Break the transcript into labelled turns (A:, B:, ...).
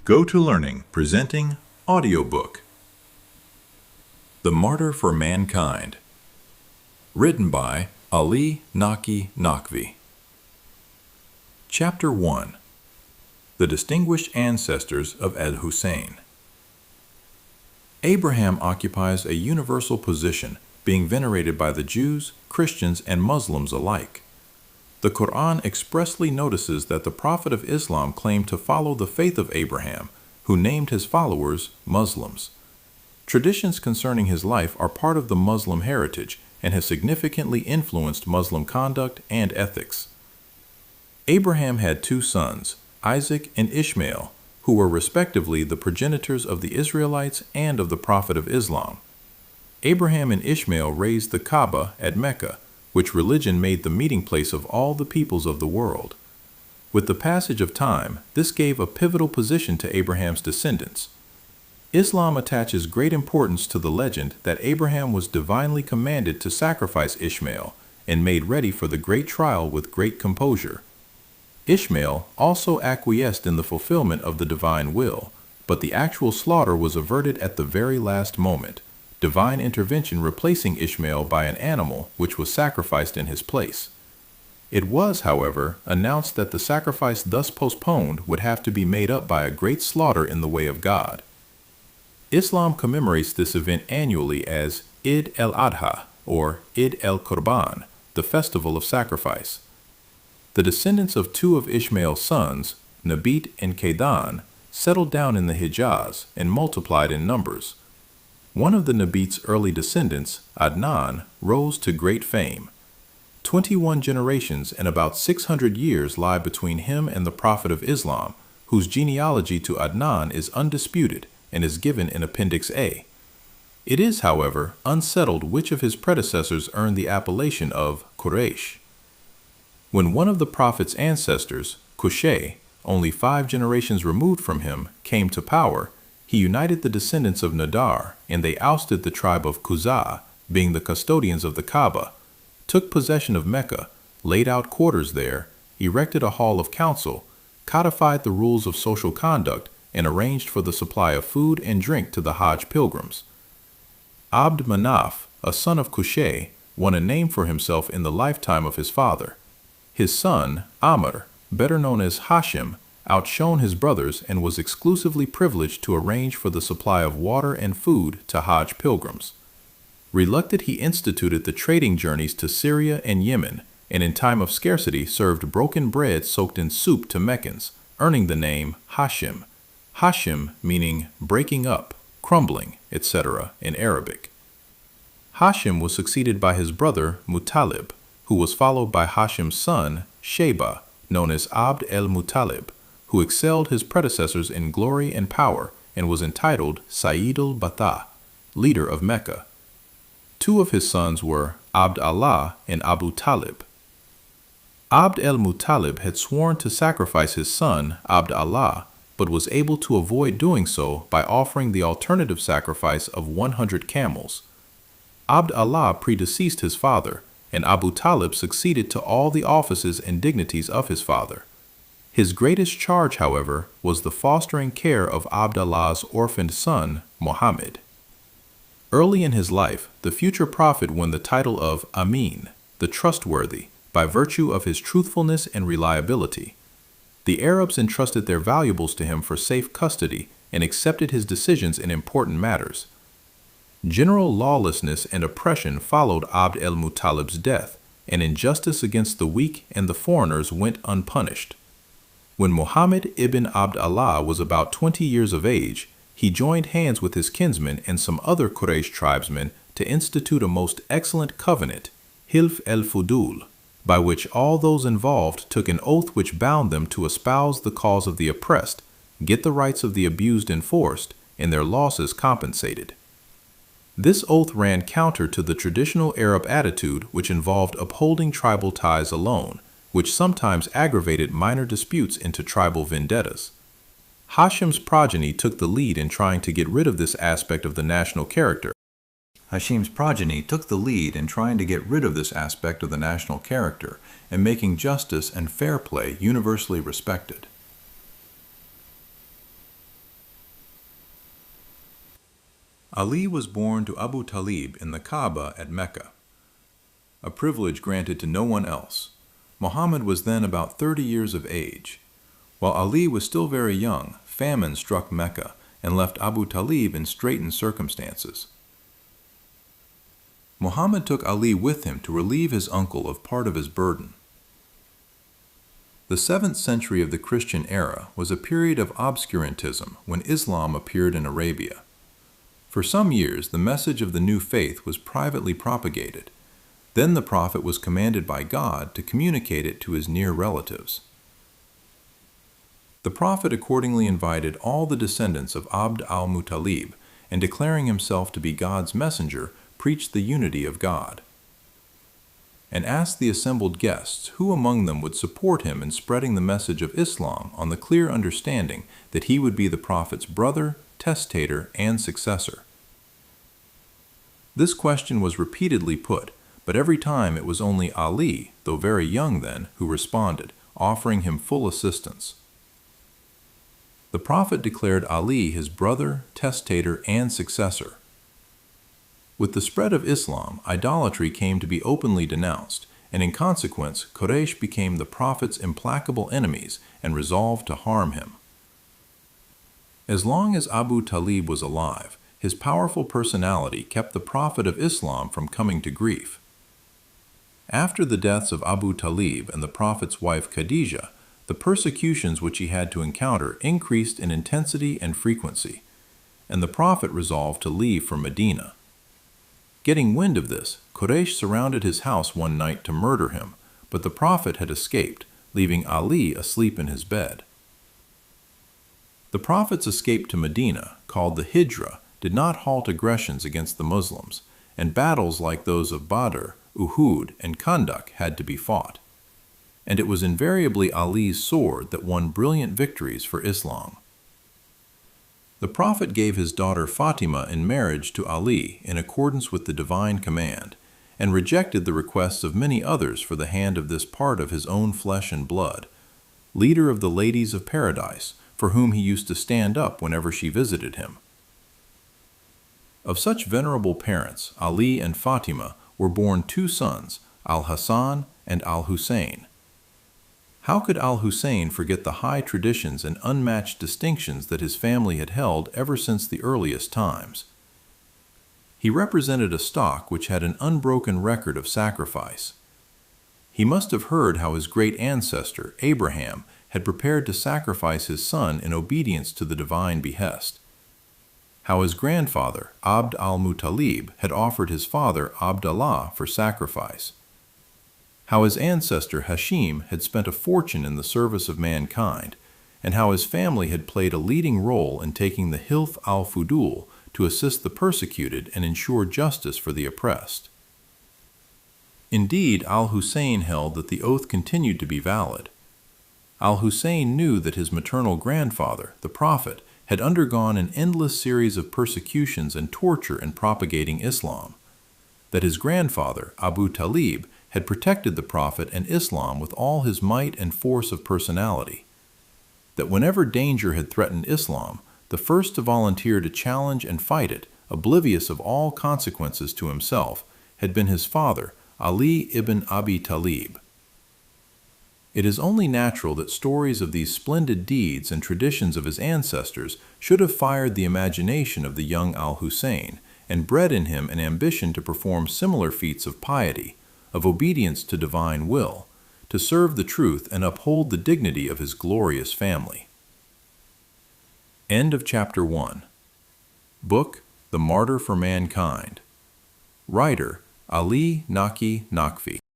A: Go to Learning presenting audiobook. The Martyr for Mankind. Written by Ali Naqi Naqvi. Chapter 1. The Distinguished Ancestors of al-Hussain. Abraham occupies a universal position, being venerated by the Jews, Christians, and Muslims alike. The Quran expressly notices that the Prophet of Islam claimed to follow the faith of Abraham, who named his followers Muslims. Traditions concerning his life are part of the Muslim heritage and have significantly influenced Muslim conduct and ethics. Abraham had two sons, Isaac and Ishmael, who were respectively the progenitors of the Israelites and of the Prophet of Islam. Abraham and Ishmael raised the Kaaba at Mecca, which religion made the meeting place of all the peoples of the world. With the passage of time, this gave a pivotal position to Abraham's descendants. Islam attaches great importance to the legend that Abraham was divinely commanded to sacrifice Ishmael and made ready for the great trial with great composure. Ishmael also acquiesced in the fulfillment of the divine will, but the actual slaughter was averted at the very last moment, divine intervention replacing Ishmael by an animal which was sacrificed in his place. It was, however, announced that the sacrifice thus postponed would have to be made up by a great slaughter in the way of God. Islam commemorates this event annually as Eid al-Adha, or Eid al-Qurban, the festival of sacrifice. The descendants of two of Ishmael's sons, Nabit and Kedan, settled down in the Hijaz and multiplied in numbers. One of the Nabit's early descendants, Adnan, rose to great fame. 21 generations and about 600 years lie between him and the Prophet of Islam, whose genealogy to Adnan is undisputed and is given in Appendix A. It is, however, unsettled which of his predecessors earned the appellation of Quraysh. When one of the Prophet's ancestors, Qushay, only 5 generations removed from him, came to power, he united the descendants of Nadar, and they ousted the tribe of Khuzā, being the custodians of the Kaaba, took possession of Mecca, laid out quarters there, erected a hall of council, codified the rules of social conduct, and arranged for the supply of food and drink to the Hajj pilgrims. Abd Manaf, a son of Qushay, won a name for himself in the lifetime of his father. His son, Amr, better known as Hashim, outshone his brothers and was exclusively privileged to arrange for the supply of water and food to Hajj pilgrims. Reluctant, he instituted the trading journeys to Syria and Yemen, and in time of scarcity served broken bread soaked in soup to Meccans, earning the name Hashim. Hashim meaning breaking up, crumbling, etc. in Arabic. Hashim was succeeded by his brother Muttalib, who was followed by Hashim's son, Sheba, known as Abd el-Muttalib, who excelled his predecessors in glory and power and was entitled Sayyid al-Batha, leader of Mecca. 2 of his sons were Abd Allah and Abu Talib. Abd el-Muttalib had sworn to sacrifice his son, Abd Allah, but was able to avoid doing so by offering the alternative sacrifice of 100 camels. Abd Allah predeceased his father, and Abu Talib succeeded to all the offices and dignities of his father. His greatest charge, however, was the fostering care of Abd Allah's orphaned son, Muhammad. Early in his life, the future prophet won the title of Amin, the trustworthy, by virtue of his truthfulness and reliability. The Arabs entrusted their valuables to him for safe custody and accepted his decisions in important matters. General lawlessness and oppression followed Abd el-Muttalib's death, and injustice against the weak and the foreigners went unpunished. When Muhammad ibn Abd Allah was about 20 years of age, he joined hands with his kinsmen and some other Quraysh tribesmen to institute a most excellent covenant, Hilf al-Fudul, by which all those involved took an oath which bound them to espouse the cause of the oppressed, get the rights of the abused enforced, and their losses compensated. This oath ran counter to the traditional Arab attitude which involved upholding tribal ties alone, which sometimes aggravated minor disputes into tribal vendettas. Hashim's progeny took the lead in trying to get rid of this aspect of the national character. And making justice and fair play universally respected. Ali was born to Abu Talib in the Kaaba at Mecca, a privilege granted to no one else. Muhammad was then about 30 years of age. While Ali was still very young, famine struck Mecca and left Abu Talib in straitened circumstances. Muhammad took Ali with him to relieve his uncle of part of his burden. The 7th century of the Christian era was a period of obscurantism when Islam appeared in Arabia. For some years, the message of the new faith was privately propagated. Then the Prophet was commanded by God to communicate it to his near relatives. The Prophet accordingly invited all the descendants of Abd al-Muttalib, and declaring himself to be God's messenger, preached the unity of God, and asked the assembled guests who among them would support him in spreading the message of Islam on the clear understanding that he would be the Prophet's brother, testator, and successor. This question was repeatedly put, but every time it was only Ali, though very young then, who responded, offering him full assistance. The Prophet declared Ali his brother, testator, and successor. With the spread of Islam, idolatry came to be openly denounced, and in consequence, Quraysh became the Prophet's implacable enemies and resolved to harm him. As long as Abu Talib was alive, his powerful personality kept the Prophet of Islam from coming to grief. After the deaths of Abu Talib and the Prophet's wife Khadijah, the persecutions which he had to encounter increased in intensity and frequency, and the Prophet resolved to leave for Medina. Getting wind of this, Quraysh surrounded his house one night to murder him, but the Prophet had escaped, leaving Ali asleep in his bed. The Prophet's escape to Medina, called the Hijra, did not halt aggressions against the Muslims, and battles like those of Badr, Uhud, and Khandaq had to be fought. And it was invariably Ali's sword that won brilliant victories for Islam. The Prophet gave his daughter Fatima in marriage to Ali in accordance with the divine command, and rejected the requests of many others for the hand of this part of his own flesh and blood, leader of the ladies of paradise, for whom he used to stand up whenever she visited him. Of such venerable parents, Ali and Fatima, were born 2 sons, al-Hassan and al-Hussain. How could al-Husayn forget the high traditions and unmatched distinctions that his family had held ever since the earliest times? He represented a stock which had an unbroken record of sacrifice. He must have heard how his great ancestor, Abraham, had prepared to sacrifice his son in obedience to the divine behest. How his grandfather, Abd al-Muttalib, had offered his father, Abdallah, for sacrifice. How his ancestor Hashim had spent a fortune in the service of mankind, and how his family had played a leading role in taking the Hilf al-Fudul to assist the persecuted and ensure justice for the oppressed. Indeed, al-Husayn held that the oath continued to be valid. Al-Husayn knew that his maternal grandfather, the Prophet, had undergone an endless series of persecutions and torture in propagating Islam, that his grandfather, Abu Talib, had protected the Prophet and Islam with all his might and force of personality, that whenever danger had threatened Islam, the first to volunteer to challenge and fight it, oblivious of all consequences to himself, had been his father, Ali ibn Abi Talib. It is only natural that stories of these splendid deeds and traditions of his ancestors should have fired the imagination of the young al-Husayn and bred in him an ambition to perform similar feats of piety, of obedience to divine will, to serve the truth and uphold the dignity of his glorious family. End of Chapter 1. Book, The Martyr for Mankind. Writer, Ali Naqi Naqvi.